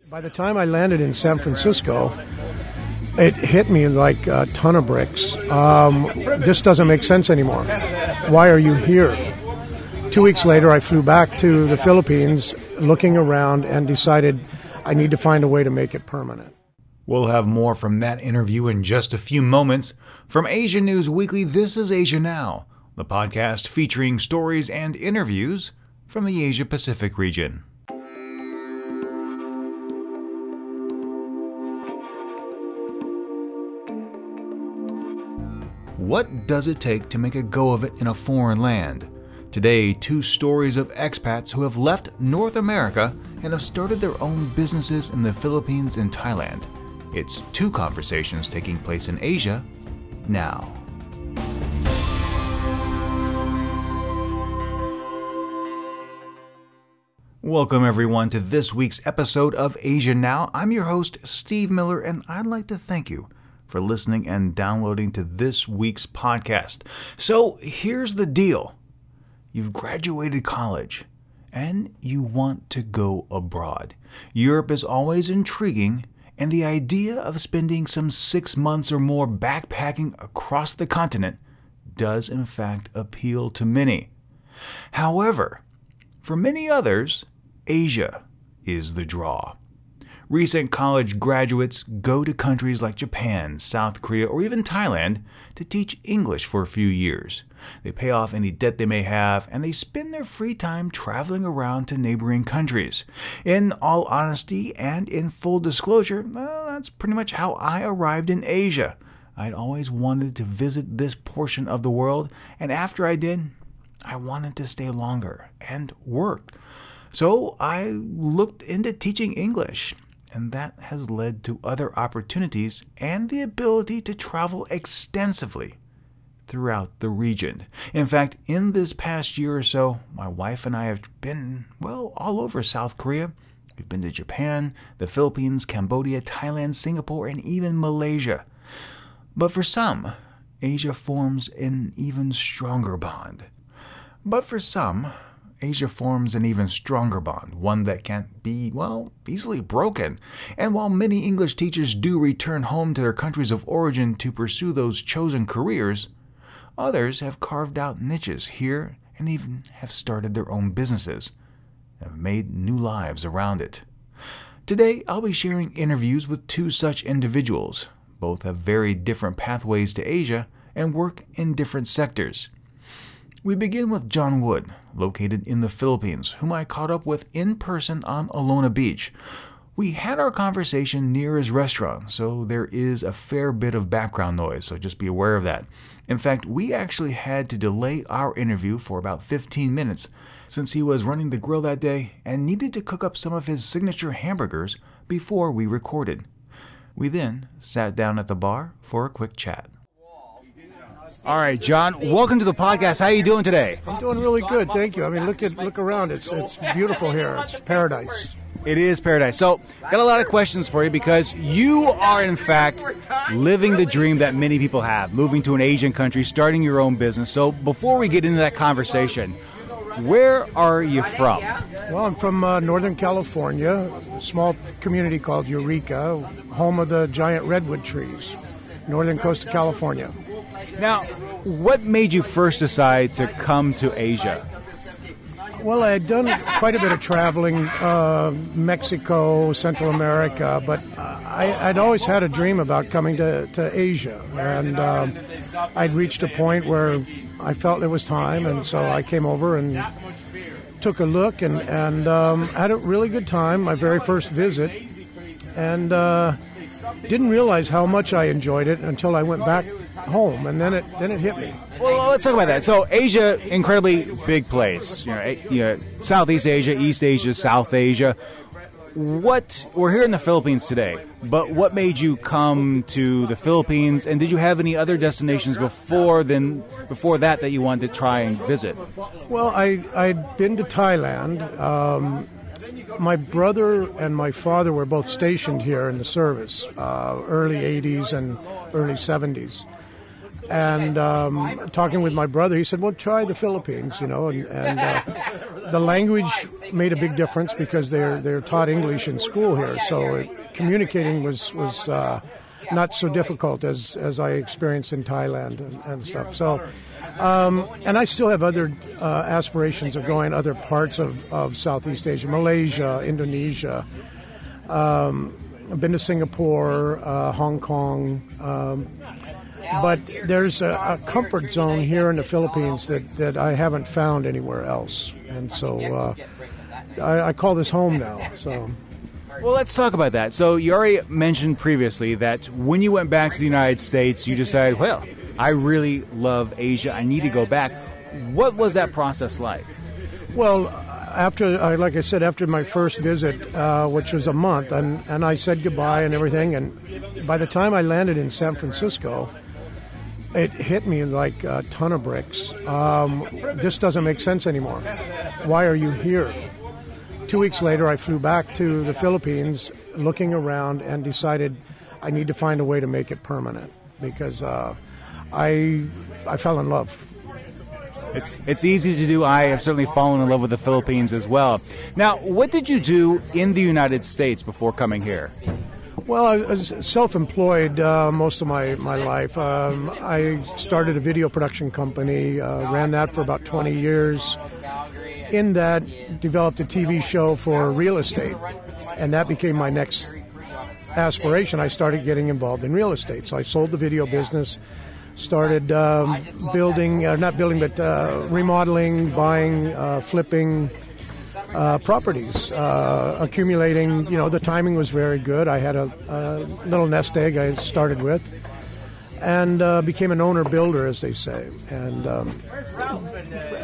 By the time I landed in San Francisco, it hit me like a ton of bricks. This doesn't make sense anymore. Why are you here? 2 weeks later, I flew back to the Philippines, looking around, and decided I need to find a way to make it permanent. We'll have more from that interview in just a few moments. From Asia News Weekly, this is Asia Now, the podcast featuring stories and interviews from the Asia-Pacific region. What does it take to make a go of it in a foreign land? Today, two stories of expats who have left North America and have started their own businesses in the Philippines and Thailand. It's two conversations taking place in Asia now. Welcome everyone to this week's episode of Asia Now. I'm your host, Steve Miller, and I'd like to thank you for listening and downloading to this week's podcast. So here's the deal. You've graduated college and you want to go abroad. Europe is always intriguing, and the idea of spending some 6 months or more backpacking across the continent does in fact appeal to many. However, for many others, Asia is the draw. Recent college graduates go to countries like Japan, South Korea, or even Thailand to teach English for a few years. They pay off any debt they may have, and they spend their free time traveling around to neighboring countries. In all honesty and in full disclosure, that's pretty much how I arrived in Asia. I'd always wanted to visit this portion of the world, and after I did, I wanted to stay longer and work. So I looked into teaching English. And that has led to other opportunities and the ability to travel extensively throughout the region. In fact, in this past year or so, my wife and I have been, all over South Korea. We've been to Japan, the Philippines, Cambodia, Thailand, Singapore, and even Malaysia. But for some, Asia forms an even stronger bond. One that can't be, easily broken. And while many English teachers do return home to their countries of origin to pursue those chosen careers, others have carved out niches here and even have started their own businesses and have made new lives around it. Today, I'll be sharing interviews with two such individuals. Both have very different pathways to Asia and work in different sectors. We begin with John Wood, located in the Philippines, whom I caught up with in person on Alona Beach. We had our conversation near his restaurant, so there is a fair bit of background noise, so just be aware of that. In fact, we actually had to delay our interview for about 15 minutes since he was running the grill that day and needed to cook up some of his signature hamburgers before we recorded. We then sat down at the bar for a quick chat. All right, John, welcome to the podcast. How are you doing today? I'm doing really good, thank you. I mean, look around. It's beautiful here. It's paradise. It is paradise. So, got a lot of questions for you because you are, in fact, living the dream that many people have, moving to an Asian country, starting your own business. So, before we get into that conversation, where are you from? Well, I'm from Northern California, a small community called Youre, home of the giant redwood trees, northern coast of California. Now, what made you first decide to come to Asia? Well, I had done quite a bit of traveling, Mexico, Central America, but I'd always had a dream about coming to Asia. And I'd reached a point where I felt it was time, and so I came over and took a look and had a really good time, my very first visit. And didn't realize how much I enjoyed it until I went back home, and then it hit me. Well, let's talk about that. So Asia, incredibly big place. Southeast Asia, East Asia, South Asia. We're here in the Philippines today, but what made you come to the Philippines, and did you have any other destinations before that you wanted to try and visit? Well, I'd been to Thailand. My brother and my father were both stationed here in the service, early 80s and early 70s. And talking with my brother, he said, well, try the Philippines, and the language made a big difference because they're taught English in school here. So communicating was not so difficult as I experienced in Thailand and stuff. So, and I still have other aspirations of going other parts of Southeast Asia, Malaysia, Indonesia. I've been to Singapore, Hong Kong, but there's a comfort zone here in the Philippines that I haven't found anywhere else. And so I call this home now. So. Well, let's talk about that. So you already mentioned previously that when you went back to the United States, you decided, well, I really love Asia. I need to go back. What was that process like? Well, like I said, after my first visit, which was a month, and I said goodbye and everything, and by the time I landed in San Francisco, it hit me like a ton of bricks. This doesn't make sense anymore. Why are you here? 2 weeks later, I flew back to the Philippines, looking around, and decided I need to find a way to make it permanent because I fell in love. It's easy to do. I have certainly fallen in love with the Philippines as well. Now, what did you do in the United States before coming here? Well, I was self-employed most of my life. I started a video production company, ran that for about 20 years. In that, developed a TV show for real estate, and that became my next aspiration. I started getting involved in real estate. So I sold the video business, started remodeling, buying, flipping properties, accumulating. The timing was very good. I had a little nest egg I started with, and became an owner builder, as they say. And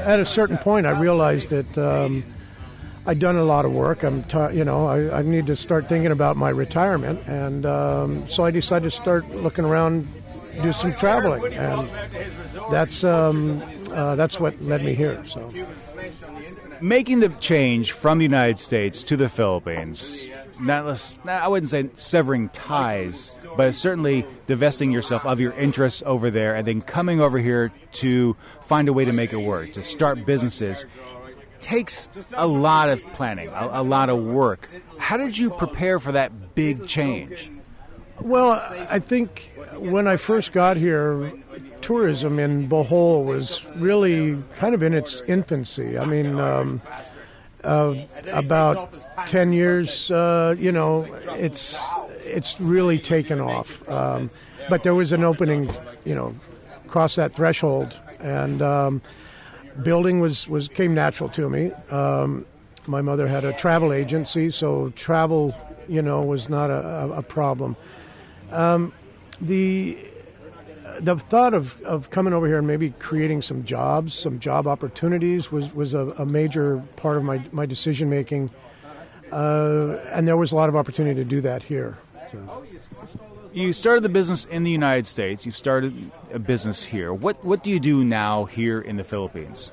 at a certain point, I realized that I'd done a lot of work. I need to start thinking about my retirement, and so I decided to start looking around, do some traveling, and that's what led me here. So, making the change from the United States to the Philippines, I wouldn't say severing ties, but it's certainly divesting yourself of your interests over there and then coming over here to find a way to make it work, to start businesses, takes a lot of planning, a lot of work. How did you prepare for that big change? Well, I think when I first got here, tourism in Bohol was really kind of in its infancy. I mean, about 10 years, it's really taken off. But there was an opening, across that threshold, and building came natural to me. My mother had a travel agency, so travel, was not a problem. The thought of coming over here and maybe creating some job opportunities was a major part of my decision making, and there was a lot of opportunity to do that here. So. You started the business in the United States. You've started a business here. What do you do now here in the Philippines?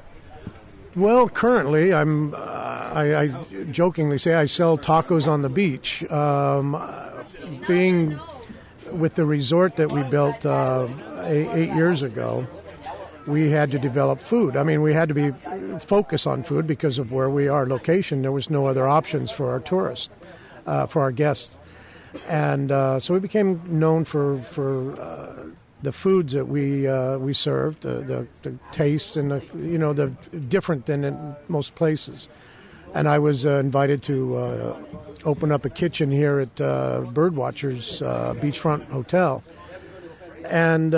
Well, currently, I jokingly say I sell tacos on the beach. Being with the resort that we built 8 years ago, we had to develop food. I mean, we had to be focused on food because of where we are location. There was no other options for our tourists, for our guests. And so we became known for the foods that we served, the taste and the different than in most places. And I was invited to open up a kitchen here at Birdwatcher's Beachfront Hotel. And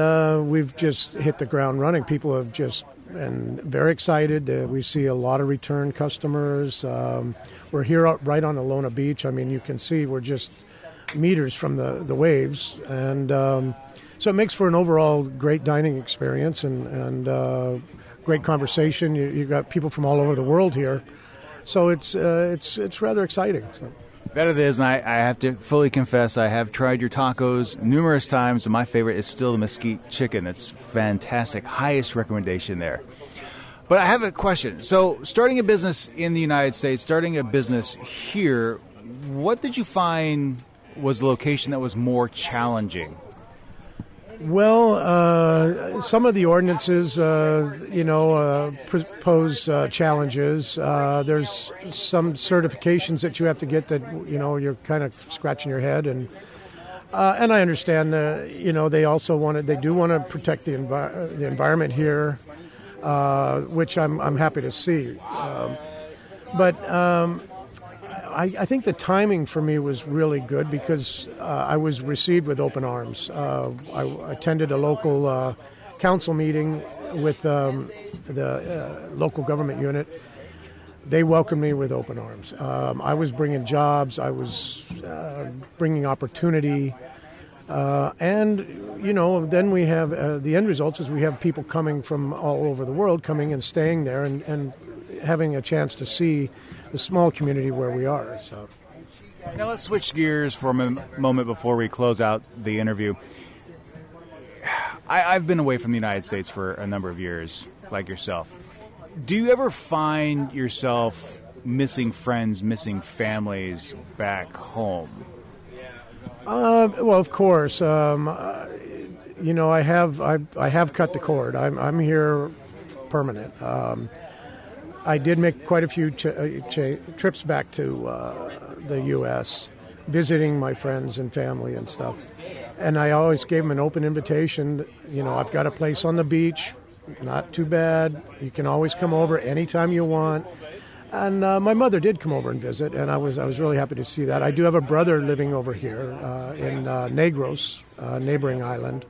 we've just hit the ground running. People have just been very excited. We see a lot of return customers. We're here right on Alona Beach. I mean, you can see we're just meters from the waves. And so it makes for an overall great dining experience and great conversation. You got people from all over the world here. So it's rather exciting. So. That it is, and I have to fully confess, I have tried your tacos numerous times, and my favorite is still the mesquite chicken. It's fantastic. Highest recommendation there. But I have a question. So starting a business in the United States, starting a business here, what did you find was the location that was more challenging? Well, some of the ordinances, pose challenges. There's some certifications that you have to get that, you're kind of scratching your head, and I understand. They do want to protect the environment here, which I'm happy to see. But I think the timing for me was really good because I was received with open arms. I attended a local council meeting with the local government unit. They welcomed me with open arms. I was bringing jobs. I was bringing opportunity. And then we have the end results is we have people coming from all over the world coming and staying there and having a chance to see the small community where we are. So now let's switch gears for a moment before we close out the interview. I've been away from the United States for a number of years, like yourself. Do you ever find yourself missing friends, missing families back home? Well, of course. I have cut the cord. I'm here permanent. I did make quite a few trips back to the U.S., visiting my friends and family and stuff. And I always gave them an open invitation. I've got a place on the beach, not too bad. You can always come over anytime you want. And my mother did come over and visit, and I was really happy to see that. I do have a brother living over here in Negros, neighboring island.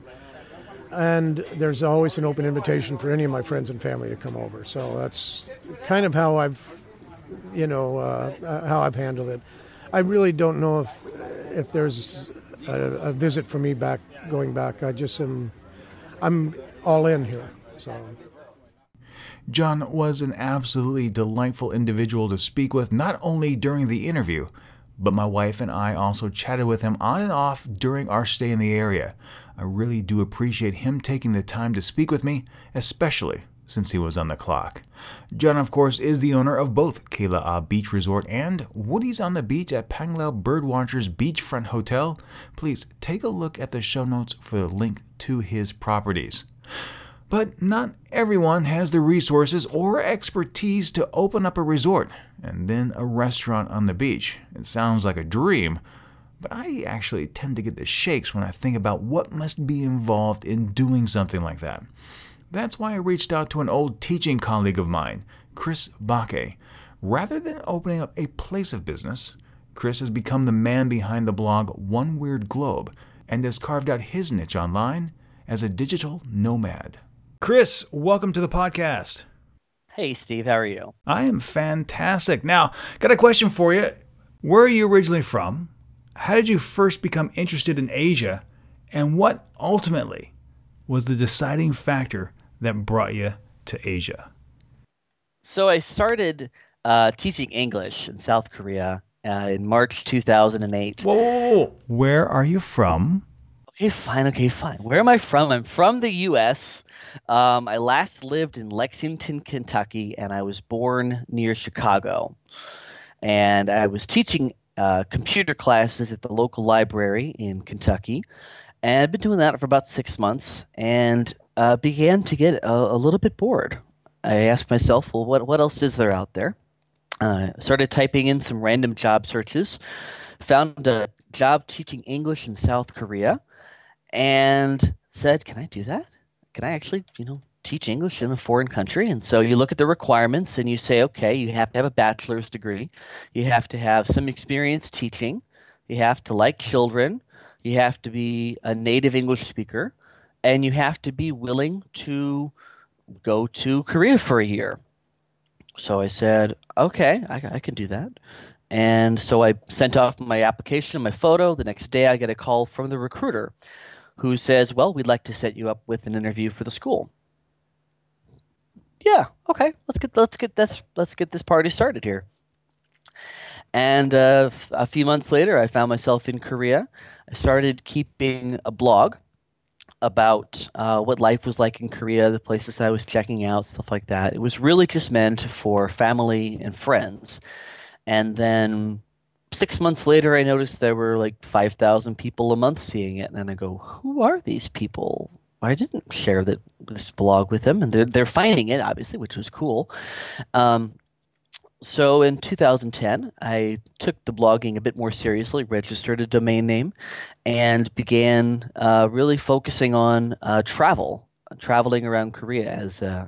And there's always an open invitation for any of my friends and family to come over. So that's kind of how I've handled it. I really don't know if there's a visit for me going back. I'm all in here. So. John was an absolutely delightful individual to speak with, not only during the interview, but my wife and I also chatted with him on and off during our stay in the area. I really do appreciate him taking the time to speak with me, especially since he was on the clock. John, of course, is the owner of both Keila'a Beach Resort and Woody's on the Beach at Panglao Birdwatchers Beachfront Hotel. Please take a look at the show notes for the link to his properties. But not everyone has the resources or expertise to open up a resort and then a restaurant on the beach. It sounds like a dream, but I actually tend to get the shakes when I think about what must be involved in doing something like that. That's why I reached out to an old teaching colleague of mine, Chris Bakke. Rather than opening up a place of business, Chris has become the man behind the blog One Weird Globe and has carved out his niche online as a digital nomad. Chris, welcome to the podcast. Hey, Steve, how are you? I am fantastic. Now, got a question for you. Where are you originally from? How did you first become interested in Asia? And what ultimately was the deciding factor that brought you to Asia? So I started teaching English in South Korea in March 2008. Whoa. Where are you from? Okay, fine. Where am I from? I'm from the U.S. I last lived in Lexington, Kentucky, and I was born near Chicago. And I was teaching computer classes at the local library in Kentucky. And I've been doing that for about 6 months and began to get a little bit bored. I asked myself, well, what else is there out there? Started typing in some random job searches, found a job teaching English in South Korea, and said, can I do that? Can I actually, teach English in a foreign country? And so you look at the requirements and you say, okay, you have to have a bachelor's degree. You have to have some experience teaching. You have to like children. You have to be a native English speaker. And you have to be willing to go to Korea for a year. So I said, okay, I can do that. And so I sent off my application and my photo. The next day I get a call from the recruiter who says, well, we'd like to set you up with an interview for the school. Yeah, okay, let's get this party started here. And a few months later, I found myself in Korea. I started keeping a blog about what life was like in Korea, the places I was checking out, stuff like that. It was really just meant for family and friends. And then 6 months later, I noticed there were like 5,000 people a month seeing it, and I go, "Who are these people?" I didn't share this blog with them, and they're finding it obviously, which was cool. Um, so in 2010, I took the blogging a bit more seriously, registered a domain name, and began really focusing on traveling around Korea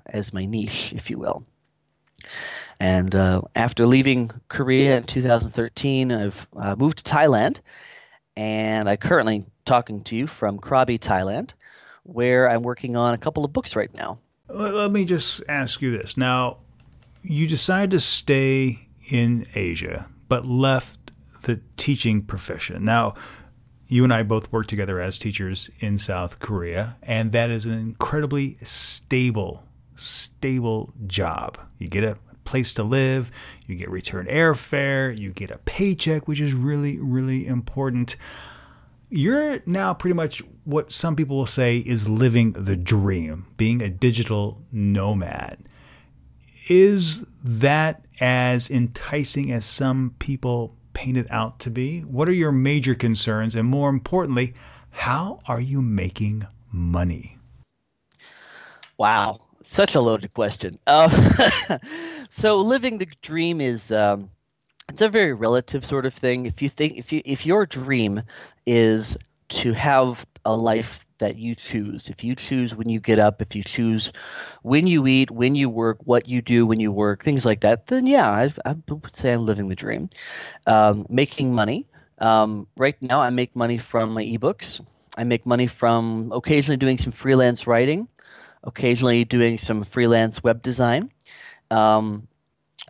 as my niche, if you will. And after leaving Korea in 2013, I've moved to Thailand, and I'm currently talking to you from Krabi, Thailand, where I'm working on a couple of books right now. Let me just ask you this. Now, you decided to stay in Asia, but left the teaching profession. Now, you and I both work together as teachers in South Korea, and that is an incredibly stable job. You get a place to live, you get return airfare, you get a paycheck, which is really, really important. You're now pretty much what some people will say is living the dream, being a digital nomad. Is that as enticing as some people paint it out to be? What are your major concerns? And more importantly, how are you making money? Wow, such a loaded question. So living the dream is it's a very relative sort of thing. If your dream is to have a life that you choose, if you choose when you get up, if you choose when you eat, when you work, what you do when you work, things like that, then yeah, I would say I'm living the dream. Making money. Right now, I make money from my ebooks. I make money from occasionally doing some freelance writing, occasionally doing some freelance web design. Um,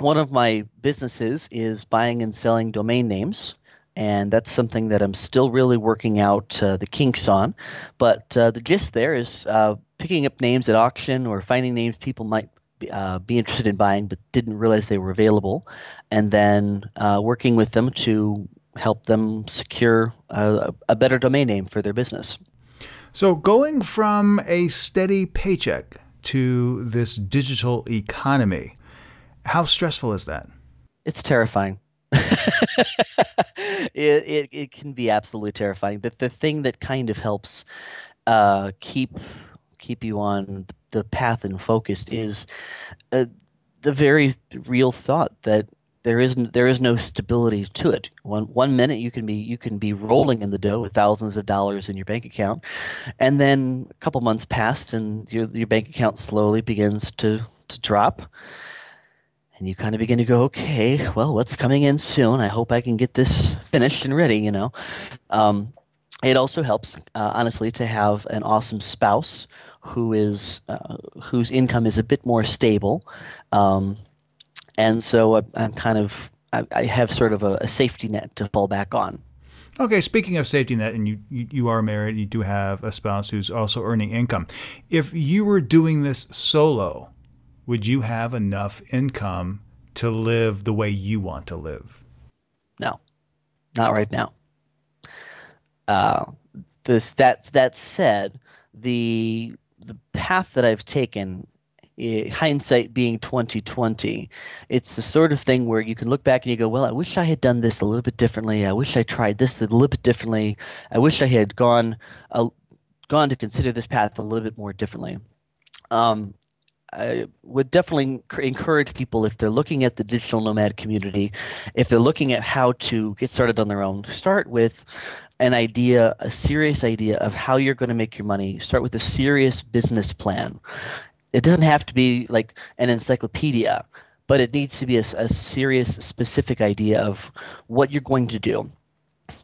One of my businesses is buying and selling domain names, and that's something that I'm still really working out the kinks on. But the gist there is picking up names at auction or finding names people might be interested in buying but didn't realize they were available, and then working with them to help them secure a better domain name for their business. So going from a steady paycheck to this digital economy, how stressful is that? It's terrifying. It can be absolutely terrifying. The thing that kind of helps keep you on the path and focused is uh, the very real thought that there is no stability to it. One minute you can be rolling in the dough with thousands of dollars in your bank account, and then a couple months passed and your bank account slowly begins to drop. And you kind of begin to go, okay, well, what's coming in soon? I hope I can get this finished and ready, you know. Um, it also helps, honestly, to have an awesome spouse whose income is a bit more stable. Um, and so I have sort of a safety net to fall back on. Okay, speaking of safety net, and you are married, you do have a spouse who's also earning income. If you were doing this solo, would you have enough income to live the way you want to live? No, not right now. Uh, that said, the path that I've taken, hindsight being 2020, it's the sort of thing where you can look back and you go, well, I wish I had done this a little bit differently. I wish I tried this a little bit differently. I wish I had gone to consider this path a little bit more differently. Um, I would definitely encourage people, if they're looking at the digital nomad community, if they're looking at how to get started on their own, start with an idea, a serious idea of how you're going to make your money. Start with a serious business plan. It doesn't have to be like an encyclopedia, but it needs to be a serious, specific idea of what you're going to do.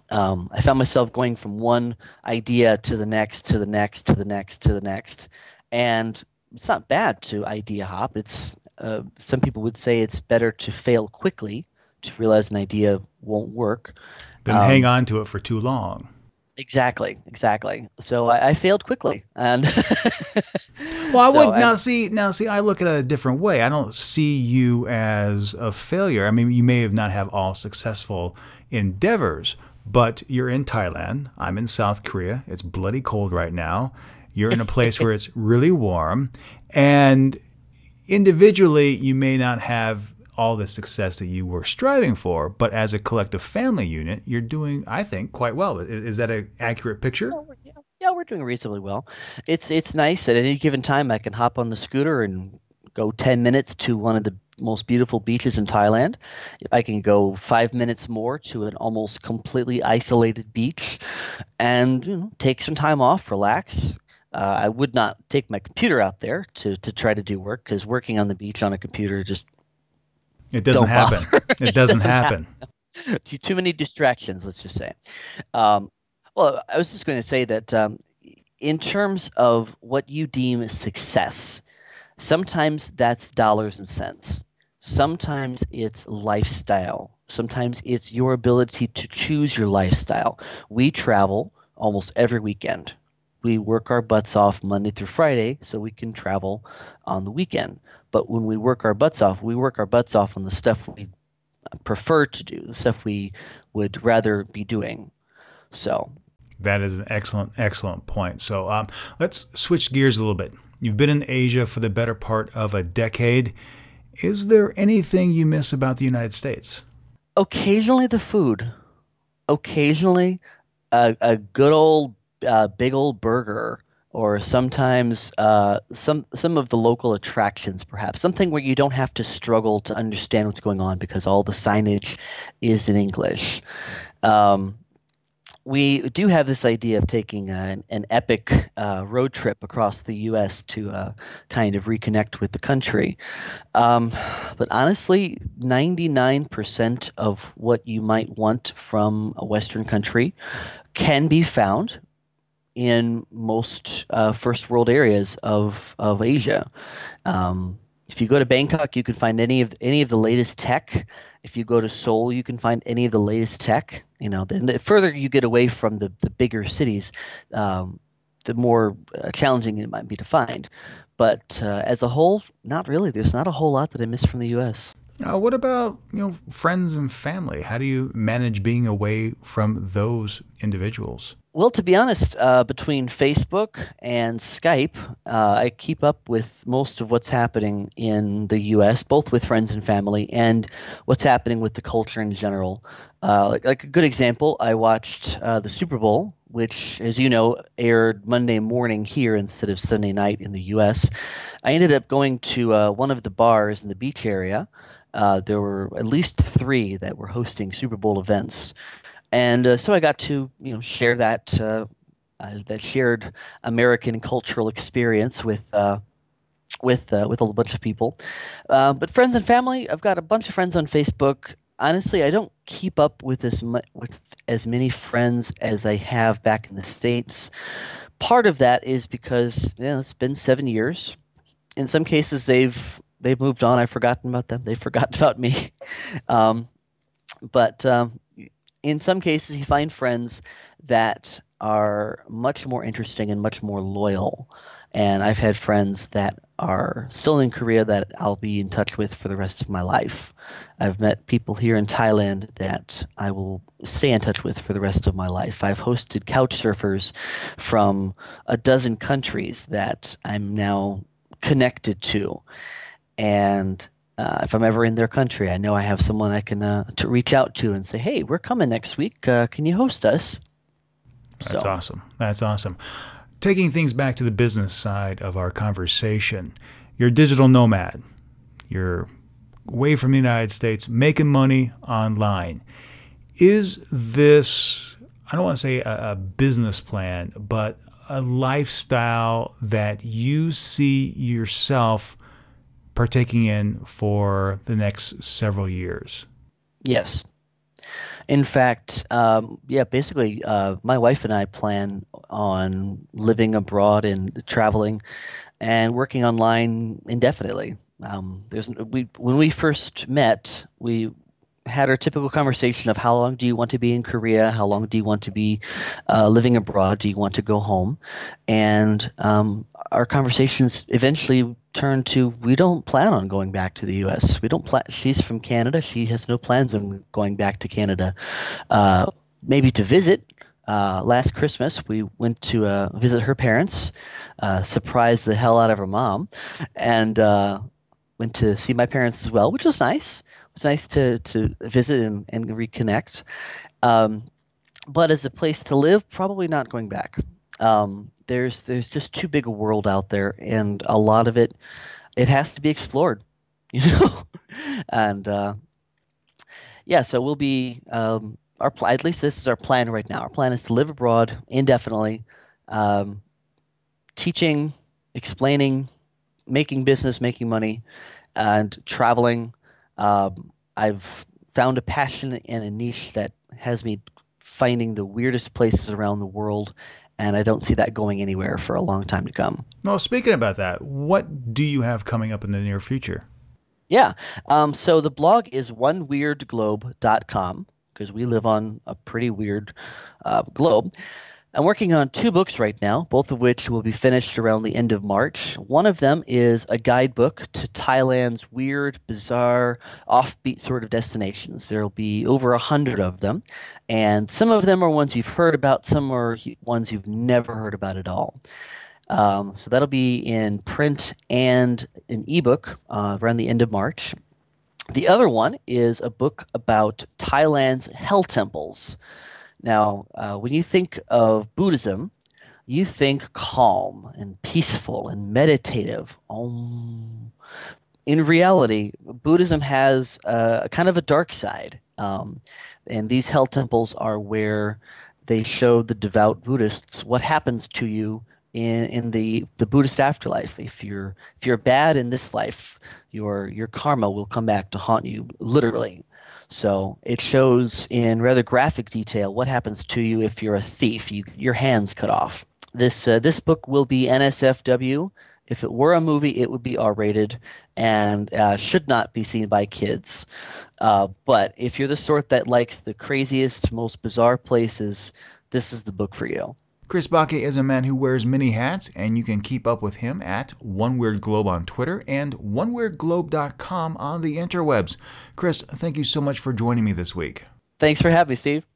I found myself going from one idea to the next, to the next, to the next, to the next, and it's not bad to idea hop. It's some people would say it's better to fail quickly to realize an idea won't work Then hang on to it for too long. Exactly, exactly. So I failed quickly, and Well, I so would now see. I look at it a different way. I don't see you as a failure. I mean, you may have not have all successful endeavors, but you're in Thailand. I'm in South Korea. It's bloody cold right now. You're in a place where it's really warm, and individually, you may not have all the success that you were striving for, but as a collective family unit, you're doing, I think, quite well. Is that an accurate picture? Yeah, we're doing reasonably well. It's nice at any given time I can hop on the scooter and go 10 minutes to one of the most beautiful beaches in Thailand. I can go 5 minutes more to an almost completely isolated beach and take some time off, relax. I would not take my computer out there to try to do work because working on the beach on a computer just It doesn't don't happen. bother. It It doesn't doesn't happen. happen. Too many distractions, let's just say. Um, well, I was just going to say that in terms of what you deem success, sometimes that's dollars and cents. Sometimes it's lifestyle. Sometimes it's your ability to choose your lifestyle. We travel almost every weekend. We work our butts off Monday through Friday so we can travel on the weekend. But when we work our butts off, we work our butts off on the stuff we prefer to do, the stuff we would rather be doing. So, That is an excellent, excellent point. So let's switch gears a little bit. You've been in Asia for the better part of a decade. Is there anything you miss about the United States? occasionally the food, occasionally a good old big old burger, or sometimes some of the local attractions, perhaps something where you don't have to struggle to understand what's going on because all the signage is in English. Um, we do have this idea of taking an epic road trip across the U.S. to kind of reconnect with the country. Um, but honestly, 99% of what you might want from a Western country can be found in most first world areas of Asia. If you go to Bangkok, you can find any of the latest tech. If you go to Seoul, you can find any of the latest tech. Then the further you get away from the bigger cities, the more challenging it might be to find. But as a whole, not really. There's not a whole lot that I miss from the U.S. What about friends and family? How do you manage being away from those individuals? Well, to be honest, between Facebook and Skype, I keep up with most of what's happening in the U.S., both with friends and family, and what's happening with the culture in general. Like a good example, I watched the Super Bowl, which, as you know, aired Monday morning here instead of Sunday night in the U.S. I ended up going to one of the bars in the beach area. There were at least three that were hosting Super Bowl events. And so I got to, share that shared American cultural experience with a bunch of people. But friends and family, I've got a bunch of friends on Facebook. Honestly, I don't keep up with with as many friends as I have back in the States. Part of that is because it's been 7 years. In some cases, they've moved on. I've forgotten about them. They've forgotten about me. Um, but in some cases, you find friends that are much more interesting and much more loyal. And I've had friends that are still in Korea that I'll be in touch with for the rest of my life. I've met people here in Thailand that I will stay in touch with for the rest of my life. I've hosted couch surfers from a dozen countries that I'm now connected to. And if I'm ever in their country, I know I have someone I can to reach out to and say, "Hey, we're coming next week. Can you host us?" That's So, awesome. That's awesome. Taking things back to the business side of our conversation, you're a digital nomad. You're away from the United States, making money online. Is this, I don't want to say a business plan, but a lifestyle that you see yourself partaking in for the next several years? yes. In fact, yeah, basically, my wife and I plan on living abroad and traveling and working online indefinitely. When we first met, we had our typical conversation of how long do you want to be in Korea? How long do you want to be living abroad? Do you want to go home? And our conversations eventually turned to we don't plan on going back to the U.S. We don't plan. She's from Canada. She has no plans on going back to Canada. Maybe to visit. Last Christmas, we went to visit her parents, surprised the hell out of her mom, and went to see my parents as well, which was nice. It was nice to visit and reconnect. Um, but as a place to live, probably not going back. There's just too big a world out there, and a lot of it has to be explored, you know. And yeah, so we'll be at least this is our plan right now. Our plan is to live abroad indefinitely, um, teaching, explaining, making business, making money, and traveling. I've found a passion and a niche that has me finding the weirdest places around the world, and I don't see that going anywhere for a long time to come. Well, speaking about that, what do you have coming up in the near future? Yeah. So the blog is oneweirdglobe.com because we live on a pretty weird globe. I'm working on two books right now, both of which will be finished around the end of March. One of them is a guidebook to Thailand's weird, bizarre, offbeat sort of destinations. There'll be over 100 of them, and some of them are ones you've heard about, some are ones you've never heard about at all. So that'll be in print and an ebook around the end of March. The other one is a book about Thailand's hell temples. Now, when you think of Buddhism, you think calm and peaceful and meditative. In reality, Buddhism has a kind of a dark side. And these hell temples are where they show the devout Buddhists what happens to you in the Buddhist afterlife. If you're bad in this life, your karma will come back to haunt you, literally. So it shows in rather graphic detail what happens to you if you're a thief, your hands cut off. This book will be NSFW. If it were a movie, it would be R-rated and should not be seen by kids. But if you're the sort that likes the craziest, most bizarre places, this is the book for you. Chris Bakke is a man who wears many hats, and you can keep up with him at One Weird Globe on Twitter and oneweirdglobe.com on the interwebs. Chris, thank you so much for joining me this week. Thanks for having me, Steve.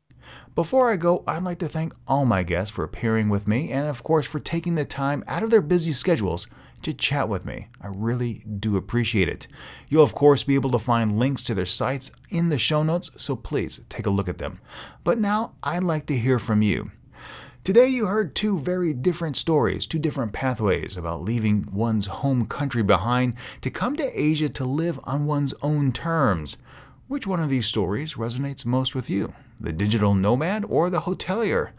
Before I go, I'd like to thank all my guests for appearing with me and, of course, for taking the time out of their busy schedules to chat with me. I really do appreciate it. You'll, of course, be able to find links to their sites in the show notes, so please take a look at them. But now I'd like to hear from you. Today you heard two very different stories, two different pathways about leaving one's home country behind to come to Asia to live on one's own terms. Which one of these stories resonates most with you? The digital nomad or the hotelier?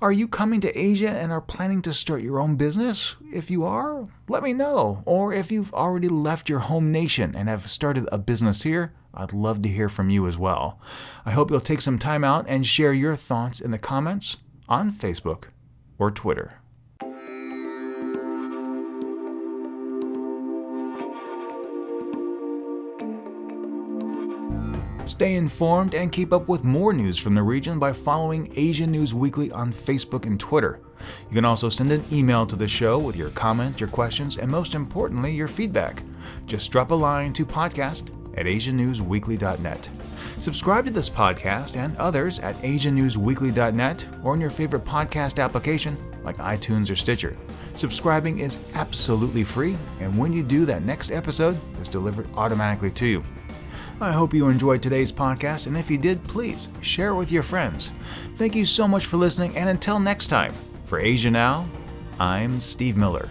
Are you coming to Asia and are planning to start your own business? If you are, let me know. Or if you've already left your home nation and have started a business here, I'd love to hear from you as well. I hope you'll take some time out and share your thoughts in the comments on Facebook or Twitter. Stay informed and keep up with more news from the region by following Asia News Weekly on Facebook and Twitter. You can also send an email to the show with your comments, your questions, and most importantly, your feedback. Just drop a line to podcast@asianewsweekly.net. Subscribe to this podcast and others at asianewsweekly.net or in your favorite podcast application like iTunes or Stitcher. Subscribing is absolutely free, and when you do, that next episode is delivered automatically to you. I hope you enjoyed today's podcast, and if you did, please share it with your friends. Thank you so much for listening, and until next time, for Asia Now, I'm Steve Miller.